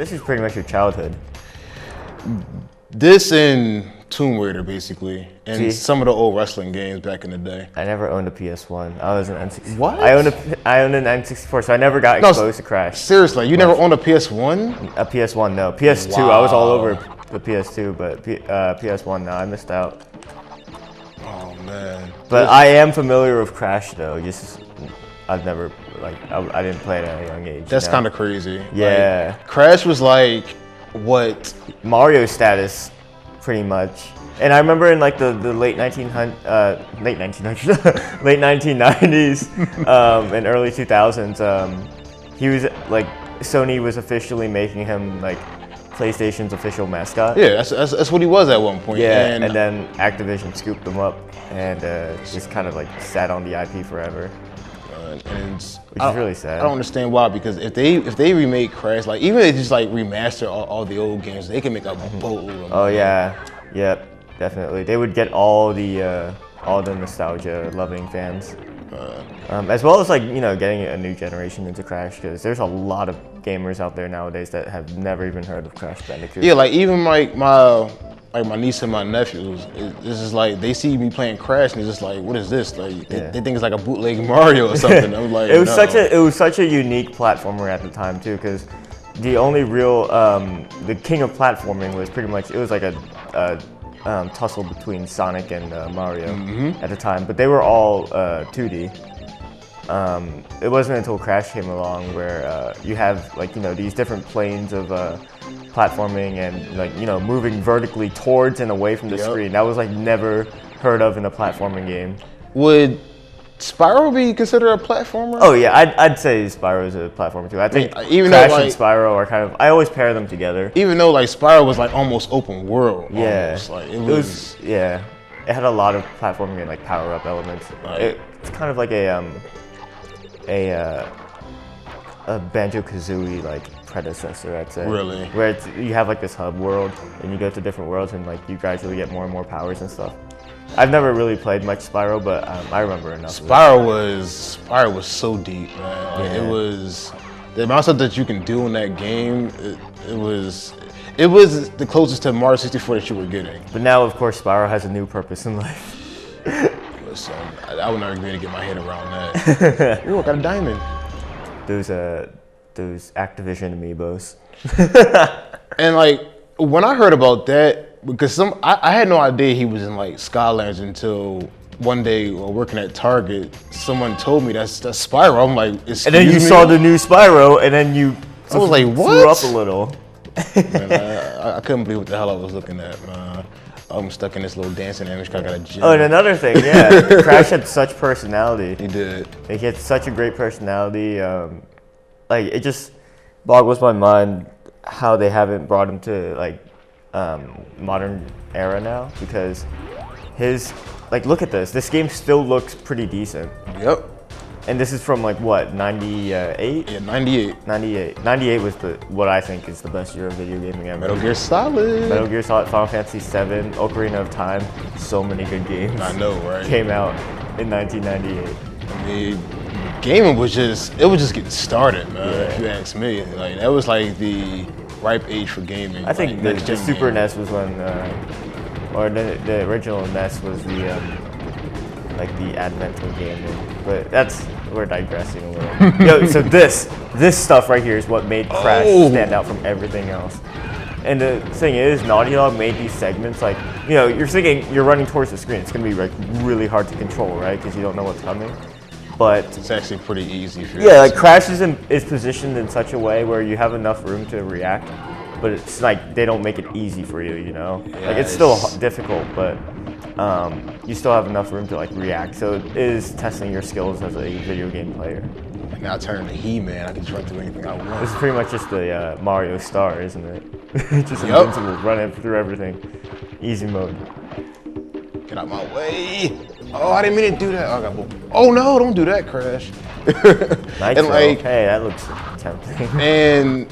This is pretty much your childhood. This and Tomb Raider, basically, and See? some of the old wrestling games back in the day. I never owned a PS1. I was an N64. What? I owned an N64, so I never got exposed to Crash. Seriously, you never owned a PS1? A PS1, no. PS2, I was all over the PS2, but PS1, no, I missed out. Oh man. But I am familiar with Crash, though. I've never, I didn't play it at a young age. That's kind of crazy. Yeah. Like, Crash was like what Mario status, pretty much. And I remember in like the late 1990s and early 2000s, he was like, Sony was officially making him like PlayStation's official mascot. Yeah, that's what he was at one point. Yeah, and then Activision scooped him up and just kind of like sat on the IP forever. Which is really sad. I don't understand why, because if they remake Crash, like even if they just like remaster all the old games, they can make a boatload of money. Oh yeah, yep, definitely. They would get all the nostalgia-loving fans, as well as like getting a new generation into Crash, because there's a lot of gamers out there nowadays that have never even heard of Crash Bandicoot. Yeah, like even my niece and my nephews, it's just like they see me playing Crash and it's just like, what is this? Like they think it's like a bootleg Mario or something. I'm like, it was such a unique platformer at the time too, because the only real the king of platforming was pretty much, it was like a tussle between Sonic and Mario at the time, but they were all 2D. It wasn't until Crash came along where you have like these different planes of platforming and like moving vertically towards and away from the screen. That was like never heard of in a platforming game. Would Spyro be considered a platformer? Oh yeah, I'd say Spyro is a platformer too. I think even Crash though, like, and Spyro are kind of, I always pair them together. Even though like Spyro was like almost open world. Yeah, almost. Like it was yeah. It had a lot of platforming and like power up elements. Right. It's kind of like a Banjo-Kazooie like predecessor, I'd say. Really? Where you have like this hub world and you go to different worlds and like you gradually get more and more powers and stuff. I've never really played much Spyro, but I remember enough. Spyro was so deep, man. Like, it was the amount of stuff that you can do in that game. It was the closest to Mario 64 that you were getting. But now, of course, Spyro has a new purpose in life. Listen, I would never be able to get my head around that. Ooh, I got a diamond. Those Activision amiibos. And like when I heard about that, because I had no idea he was in like Skylanders until one day while working at Target, someone told me that's Spyro. I'm like, excuse and then you me? saw the new Spyro, and then you I was like, what? threw up a little. Man, I couldn't believe what the hell I was looking at, man. I'm stuck in this little dancing animation. I got a gym. Oh, and another thing, yeah, Crash had such personality. He did. Like, he had such a great personality. Like, it just boggles my mind how they haven't brought him to like modern era now, because look at this. This game still looks pretty decent. Yep. And this is from like what, 98? Yeah, 98. 98 was what I think is the best year of video gaming ever. Metal Gear Solid. Metal Gear Solid, Final Fantasy VII, Ocarina of Time. So many good games. I know, right? Came out in 1998. I mean, gaming was just getting started, man. Yeah. If you ask me, like that was like the ripe age for gaming. I think like, the Super NES was when, or the original NES was the advent of gaming. But we're digressing a little. Yo, so this stuff right here is what made Crash stand out from everything else. And the thing is, Naughty Dog made these segments like, you're thinking you're running towards the screen. It's gonna be like really hard to control, right? Because you don't know what's coming. But it's actually pretty easy for you. Yeah, like Crash is positioned in such a way where you have enough room to react, but it's like they don't make it easy for you, Yeah, like it's still difficult, but you still have enough room to like react. So it is testing your skills as a video game player. Now I turn to He-Man, I can just run through anything I want. This is pretty much just the Mario Star, isn't it? Just invincible, running through everything, easy mode. Get out my way! Oh, I didn't mean to do that. Oh, I got boom. Oh no! Don't do that, Crash. Nitro. Hey, that looks tempting. And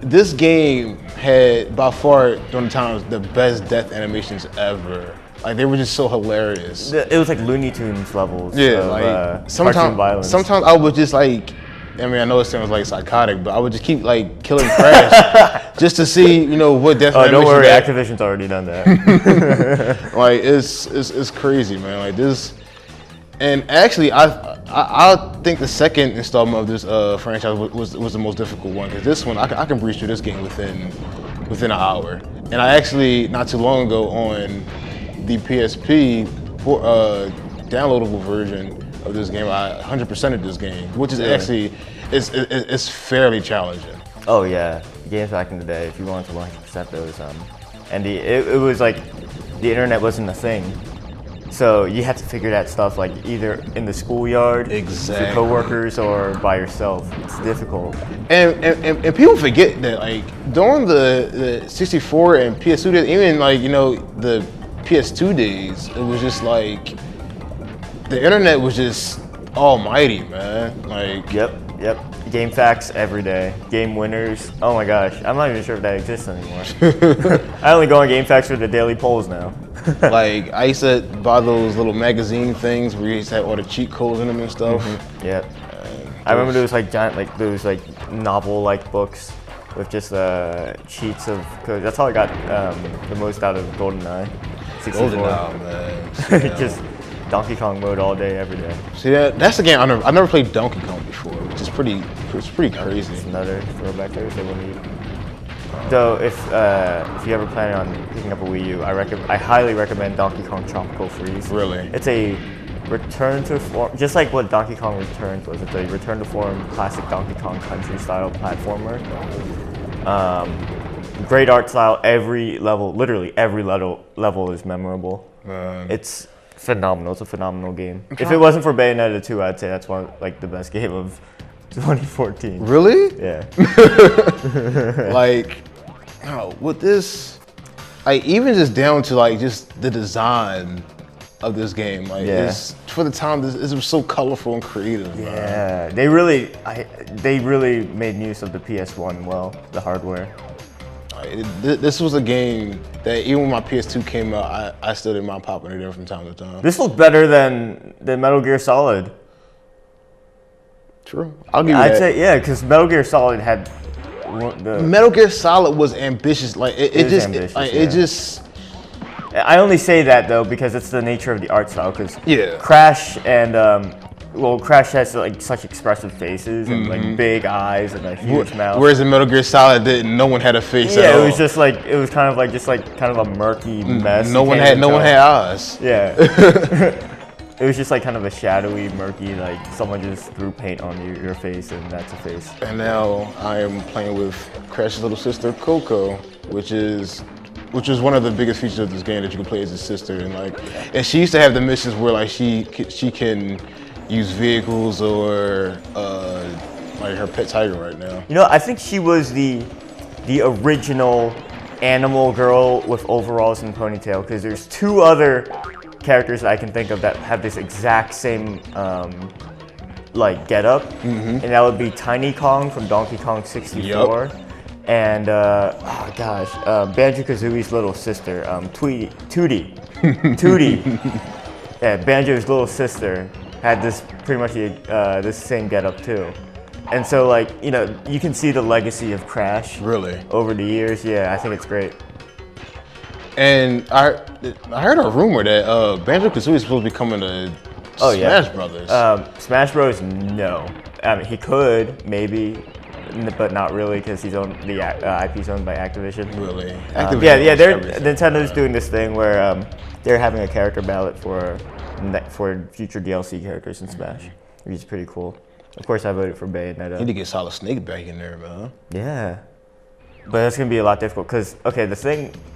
this game had by far during the time the best death animations ever. Like they were just so hilarious. It was like Looney Tunes levels. Yeah, of, like cartoon violence. sometimes I would just like I mean, I know it sounds like psychotic, but I would just keep like killing Crash just to see, what death. Oh, don't worry, Activision's already done that. Like it's crazy, man. Like this, and actually, I think the second installment of this franchise was the most difficult one, because this one I can breeze through this game within an hour. And I actually not too long ago on the PSP downloadable version of this game, I 100%ed this game, which is actually it's fairly challenging. Oh yeah, games back in the day, if you wanted to 100% those, and it was like the internet wasn't a thing, so you had to figure that stuff like either in the schoolyard, with your coworkers, or by yourself. It's difficult. And people forget that like during the 64 and PS2 days, even like the PS2 days, it was just like the internet was just almighty, man. Like Yep. Game facts every day. Game winners. Oh my gosh, I'm not even sure if that exists anymore. I only go on Game Facts for the daily polls now. like I used to buy those little magazine things where you used to have all the cheat codes in them and stuff. Yep. I remember those like giant, like those like novel-like books with just cheats of codes. That's how I got the most out of GoldenEye 64. GoldenEye, man. Just Donkey Kong mode all day, every day. See that's the game I never played Donkey Kong before, which is pretty crazy. It's another throwback there, so we'll need. Though if you ever plan on picking up a Wii U, I highly recommend Donkey Kong Tropical Freeze. Really? It's a return to form, just like what Donkey Kong Returns was. It's a return to form classic Donkey Kong Country style platformer. Great art style. Every level, literally every level is memorable. It's phenomenal. It's a phenomenal game. If it wasn't for Bayonetta 2, I'd say that's one like the best game of 2014. Really? Yeah. Like, with this, like even just down to like just the design of this game, like it's, for the time, this was so colorful and creative. Yeah, man. they really made use of the PS1 well, the hardware. This was a game that even when my PS2 came out, I still didn't mind popping it in from time to time. This looked better than Metal Gear Solid. True, I'll give you that. I'd say yeah, because Metal Gear Solid had Metal Gear Solid was ambitious. Like it just. I only say that though because it's the nature of the art style. Because Crash and Crash has like such expressive faces and like big eyes and a huge mouth. Whereas in Metal Gear Solid, no one had a face at all. It was just like kind of a murky mess. No one had eyes. Yeah. It was just like kind of a shadowy, murky, like someone just threw paint on your face and that's a face. And now I am playing with Crash's little sister Coco, which is one of the biggest features of this game, that you can play as his sister, and she used to have the missions where like she can use vehicles or like her pet tiger right now. I think she was the original animal girl with overalls and ponytail, because there's two other characters that I can think of that have this exact same like getup, and that would be Tiny Kong from Donkey Kong 64, and Banjo-Kazooie's little sister, Tootie. Yeah, Banjo's little sister had this pretty much this same getup too, and so like you can see the legacy of Crash over the years. Yeah, I think it's great. And I heard a rumor that Banjo-Kazooie is supposed to be coming to Smash Brothers. Smash Bros. No. I mean, he could, maybe, but not really, because he's owned, the IP's owned by Activision. Really? Nintendo's doing this thing where they're having a character ballot for future DLC characters in Smash, which is pretty cool. Of course, I voted for Bayonetta. Need to get Solid Snake back in there, man. Yeah. But it's gonna be a lot difficult because the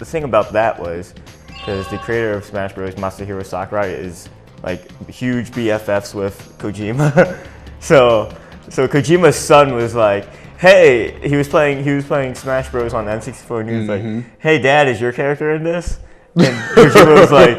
thing about that was because the creator of Smash Bros, Masahiro Sakurai, is like huge BFFs with Kojima. so Kojima's son was like, hey, he was playing Smash Bros on N64 and he was like, hey Dad, is your character in this? And Kojima was like,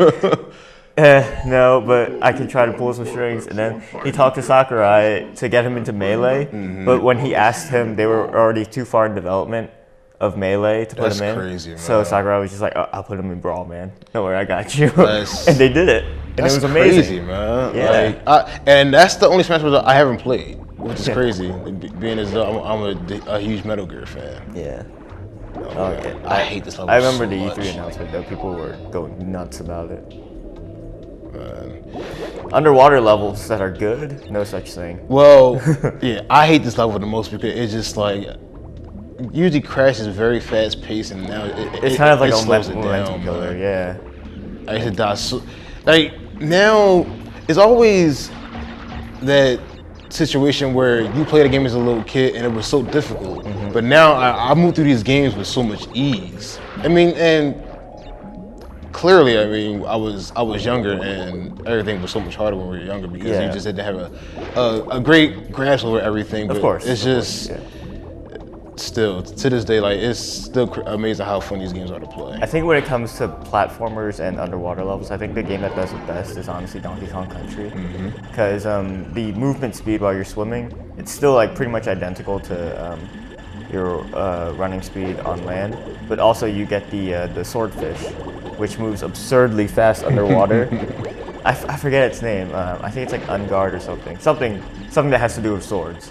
no, but I can try to pull some strings. And then he talked to Sakurai to get him into Melee. But when he asked him, they were already too far in development of Melee to put him in. Crazy, man. So Sakurai was just like, I'll put him in Brawl, man. Don't worry, I got you. And they did it. And it was amazing. Crazy, man. Yeah. And that's the only Smash Bros. I haven't played. which is crazy. Being as though I'm a huge Metal Gear fan. Yeah. Okay. I hate this level. I remember so the much. E3 announcement though. People were going nuts about it. Underwater levels that are good, no such thing. Well, yeah, I hate this level the most because it's just like usually Crash is very fast paced and now It's kind of like it a slows it momentum down, killer, man. yeah. I used to die so, like now it's always that situation where you played a game as a little kid and it was so difficult, but now I move through these games with so much ease. I mean, and clearly, I mean, I was younger and everything was so much harder when we were younger because you just didn't have a great grasp over everything. But Of course. it's just still to this day, like it's still amazing how fun these games are to play. I think when it comes to platformers and underwater levels, I think the game that does it best is honestly Donkey Kong Country, because the movement speed while you're swimming, it's still like pretty much identical to your running speed on land, but also you get the swordfish, which moves absurdly fast underwater. I forget its name. I think it's like Ungard or something that has to do with swords,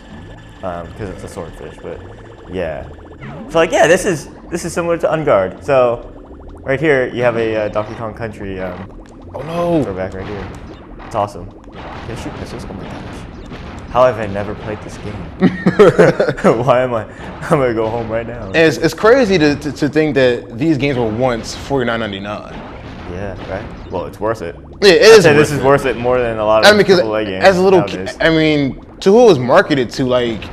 because it's a swordfish. But yeah, so like this is similar to Ungard. So right here you have a Donkey Kong Country throwback right here. It's awesome. Can I shoot missiles? Oh my gosh. How have I never played this game? Why am I? I'm gonna go home right now. And it's crazy to think that these games were once $49.99. Yeah, right. Well, it's worth it. Yeah, it is. This is worth it more than a lot of AAA games. As a little nowadays. kid, I mean, to who it was marketed to, like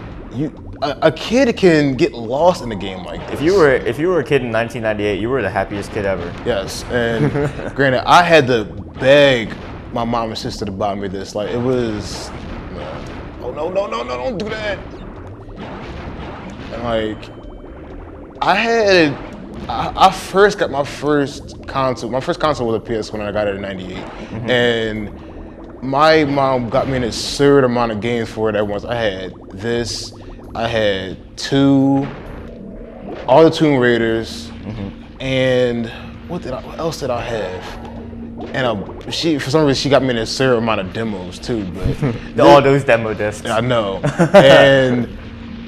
a kid can get lost in a game like this. If you were a kid in 1998, you were the happiest kid ever. Yes, and granted, I had to beg my mom and sister to buy me this. Like it was, oh no, don't do that. And like, I first got my first console. My first console was a PS when I got it in '98, and my mom got me an absurd amount of games for it at once. I had this. I had all the Tomb Raiders, and what else did I have? And for some reason, she got me an absurd amount of demos too. But All those demo discs. I know. And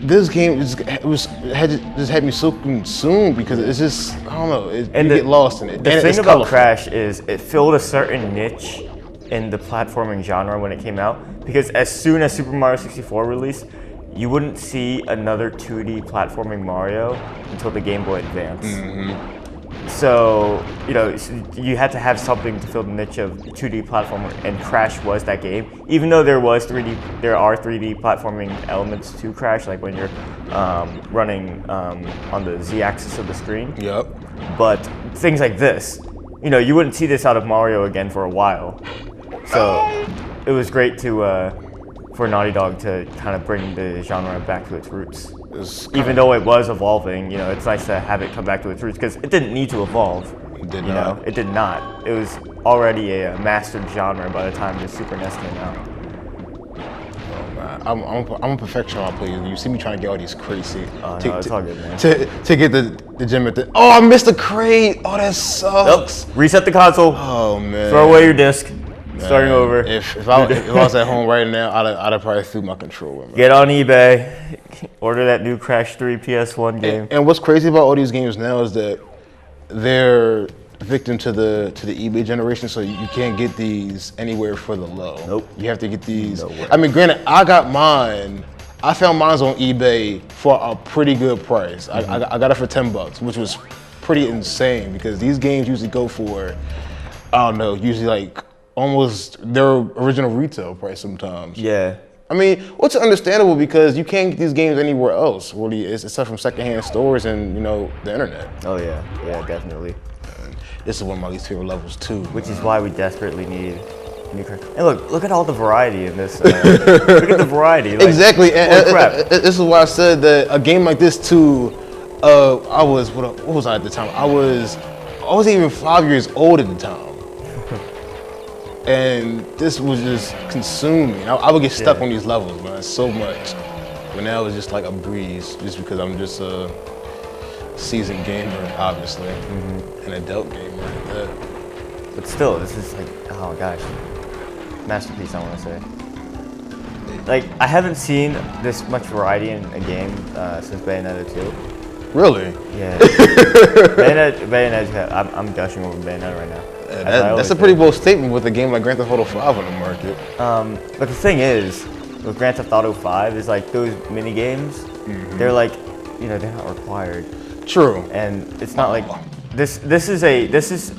this game just had me so consumed because it's just, I don't know, you get lost in it. The and thing it's about colorful. Crash is it filled a certain niche in the platforming genre when it came out, because as soon as Super Mario 64 released, you wouldn't see another 2D platforming Mario until the Game Boy Advance. So, you had to have something to fill the niche of 2D platformer, and Crash was that game. Even though there are 3D platforming elements to Crash, like when you're running on the Z-axis of the screen. Yep. But things like this, you wouldn't see this out of Mario again for a while. So it was great for Naughty Dog to kind of bring the genre back to its roots. Even though it was evolving, it's nice to have it come back to its roots because it didn't need to evolve. It did not. It did not. It was already a mastered genre by the time the Super NES came out. I'm a perfectionist on players. You see me trying to get all these crazy. No, it's all good, man. To get the gem at the. Oh, I missed the crate. Oh, that sucks. Nope. Reset the console. Oh man. Throw away your disc. Starting over. If I was at home right now, I'd have probably threw my controller. Man. Get on eBay. Order that new Crash 3 PS1 game. And what's crazy about all these games now is that they're victim to the eBay generation, so you can't get these anywhere for the low. Nope. You have to get these. Nowhere. I mean, granted, I got mine. I found mine on eBay for a pretty good price. I got it for $10, which was pretty insane because these games usually go for, I don't know, usually like almost their original retail price sometimes. Yeah. I mean, which is understandable because you can't get these games anywhere else. Really, it's stuff from secondhand stores and the internet. Oh yeah, definitely. And this is one of my least favorite levels too. Which is why we desperately need new Crash. And look at all the variety in this. Look at the variety. Like, exactly. And crap. this is why I said that a game like this too. I was what was I at the time? I wasn't even 5 years old at the time. And this was just consuming. I would get stuck on these levels, man, so much. But now it's just like a breeze, just because I'm just a seasoned gamer, obviously, an adult gamer at that. But still, this is like, oh gosh, masterpiece, I want to say. like I haven't seen this much variety in a game since Bayonetta 2. Really? Yeah. Bayonetta, I'm gushing over Bayonetta right now. That's a pretty bold statement with a game like Grand Theft Auto 5 on the market. But the thing is, with Grand Theft Auto 5 is like those mini games, they're like, they're not required. True. And it's not like this is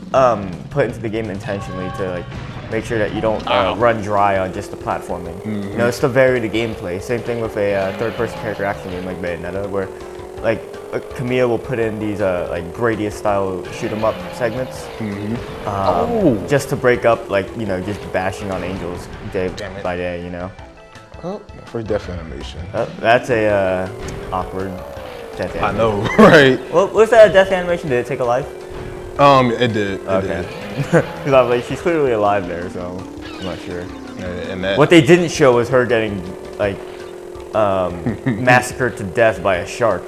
put into the game intentionally to like make sure that you don't run dry on just the platforming. It's to vary the gameplay. Same thing with a third-person character action game like Bayonetta, where like Camille will put in these like Gradius style shoot 'em up segments, just to break up like just bashing on angels day by day. Oh, first death animation. That's a awkward death animation. I know, right? Well, was that a death animation? Did it take a life? It did. Okay. Because I'm like, she's clearly alive there, so I'm not sure. And that. What they didn't show was her getting like massacred to death by a shark.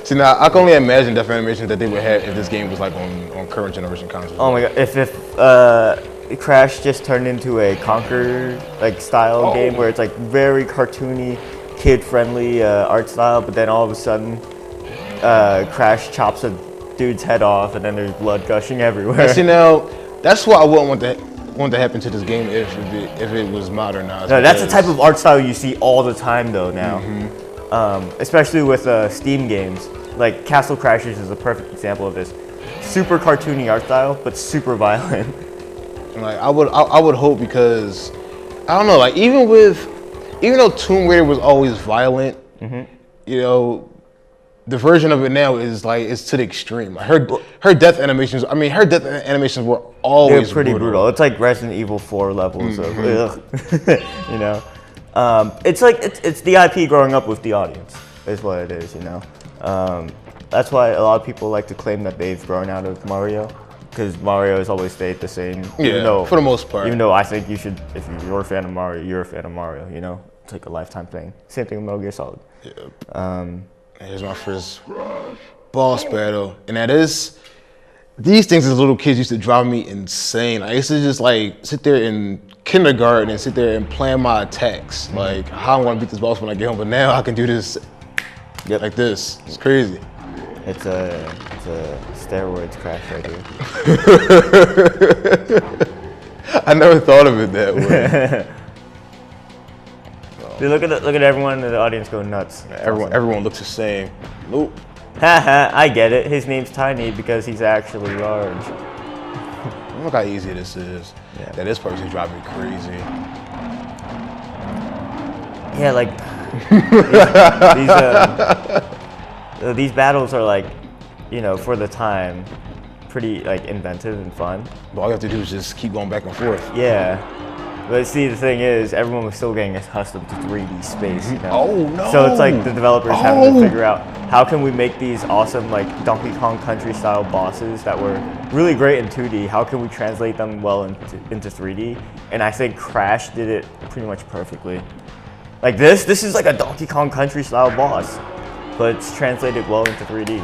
See, now I can only imagine death animations that they would have if this game was like on current generation consoles. Oh my god! If Crash just turned into a Conquer like style game where it's like very cartoony, kid-friendly art style, but then all of a sudden Crash chops a dude's head off and then there's blood gushing everywhere. See, now that's what I wouldn't want to happen to this game if it was modernized. No, that's the type of art style you see all the time though now, especially with Steam games. Like Castle Crashers is a perfect example of this. Super cartoony art style, but super violent. Like I would hope, because I don't know, like even though Tomb Raider was always violent, the version of it now is like it's to the extreme. Like her death animations. I mean, her death animations were always They're pretty brutal. It's like Resident Evil 4 levels of it's like it's the IP growing up with the audience is what it is. That's why a lot of people like to claim that they've grown out of Mario, because Mario has always stayed the same. Yeah, for the most part. Even though I think you should, if you're a fan of Mario, you're a fan of Mario. It's like a lifetime thing. Same thing with Metal Gear Solid. Yeah. Here's my first boss battle, and these things as little kids used to drive me insane. I used to just like sit there in kindergarten and sit there and plan my attacks, like how I'm gonna beat this boss when I get home. But now I can do this like this. It's crazy. It's a steroids Crash right here. I never thought of it that way. Dude, look at everyone in the audience go nuts. Everyone looks the same. Nope. Haha, I get it. His name's Tiny because he's actually large. Look how easy this is. Yeah. This person driving me crazy. Yeah, like these battles are like, for the time, pretty like inventive and fun. But all you have to do is just keep going back and forth. Yeah. But see, the thing is, everyone was still getting accustomed to 3D space. Oh no! So it's like the developers having to figure out how can we make these awesome like Donkey Kong Country style bosses that were really great in 2D. How can we translate them well into 3D? And I think Crash did it pretty much perfectly. Like this is like a Donkey Kong Country style boss, but it's translated well into 3D.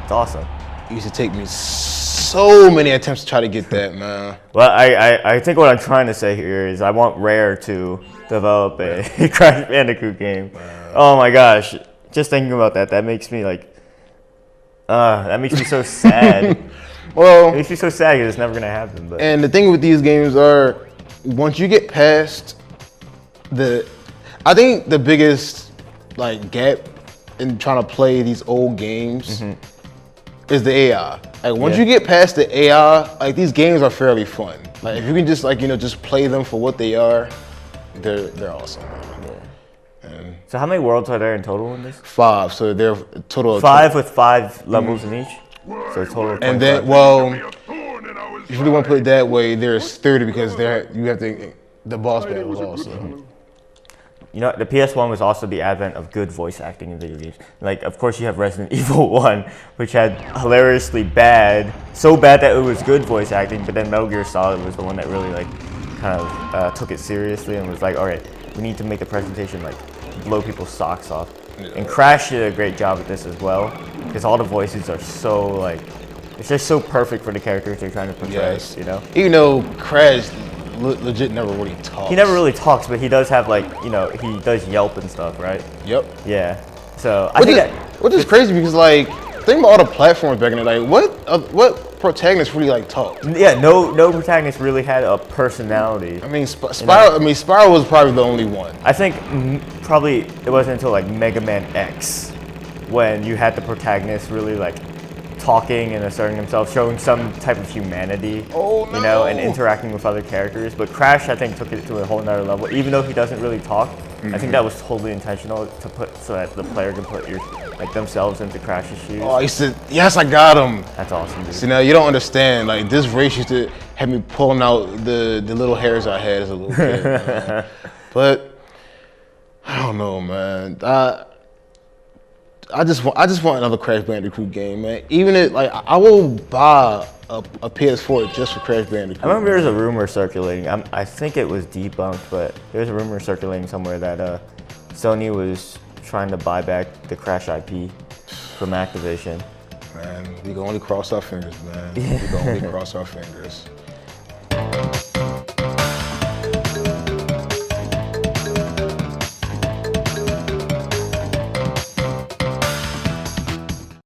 It's awesome. It used to take me so many attempts to try to get that, man. Well, I think what I'm trying to say here is I want Rare to develop a Crash Bandicoot game. Oh my gosh, just thinking about that makes me like, that makes me so sad. Well, it makes me so sad because it's never gonna happen. But. And the thing with these games are, once you get past I think the biggest like gap in trying to play these old games is the AI. Like once you get past the AI, like these games are fairly fun. Like if you can just just play them for what they are, they're awesome. And so how many worlds are there in total in this? 5. So they're a total of 5 with 5 levels in each. So a total of 25. And then if you really want to put it that way, there's 30 because you have the boss battles also. The PS1 was also the advent of good voice acting in video games. Like, of course, you have Resident Evil 1, which had hilariously so bad that it was good voice acting, but then Metal Gear Solid was the one that really, like, kind of took it seriously and was like, all right, we need to make the presentation, like, blow people's socks off. Yeah. And Crash did a great job at this as well, because all the voices are so, like, it's just so perfect for the characters they're trying to portray, Even though Crash, legit never really talks. He never really talks, but he does have like, you know, he does Yelp and stuff, right? Yep. Yeah. So I think which is crazy because like think about all the platforms back in the day. What protagonists really like talk? Yeah, no protagonist really had a personality. I mean, Spyro was probably the only one. I think probably it wasn't until like Mega Man X when you had the protagonist really like talking and asserting himself, showing some type of humanity, you know, and interacting with other characters. But Crash, I think, took it to a whole nother level. Even though he doesn't really talk, I think that was totally intentional to put so that the player can put themselves into Crash's shoes. Oh, he said, yes, I got him. That's awesome, dude. See, now you don't understand. Like this race used to have me pulling out the little hairs I had as a little kid. Man. But I don't know, man. I just want another Crash Bandicoot game, man. Even if like I will buy a PS4 just for Crash Bandicoot. I remember there was a rumor circulating. I think it was debunked, but there's a rumor circulating somewhere that Sony was trying to buy back the Crash IP from Activision. Man, we can only cross our fingers, man. We can only cross our fingers.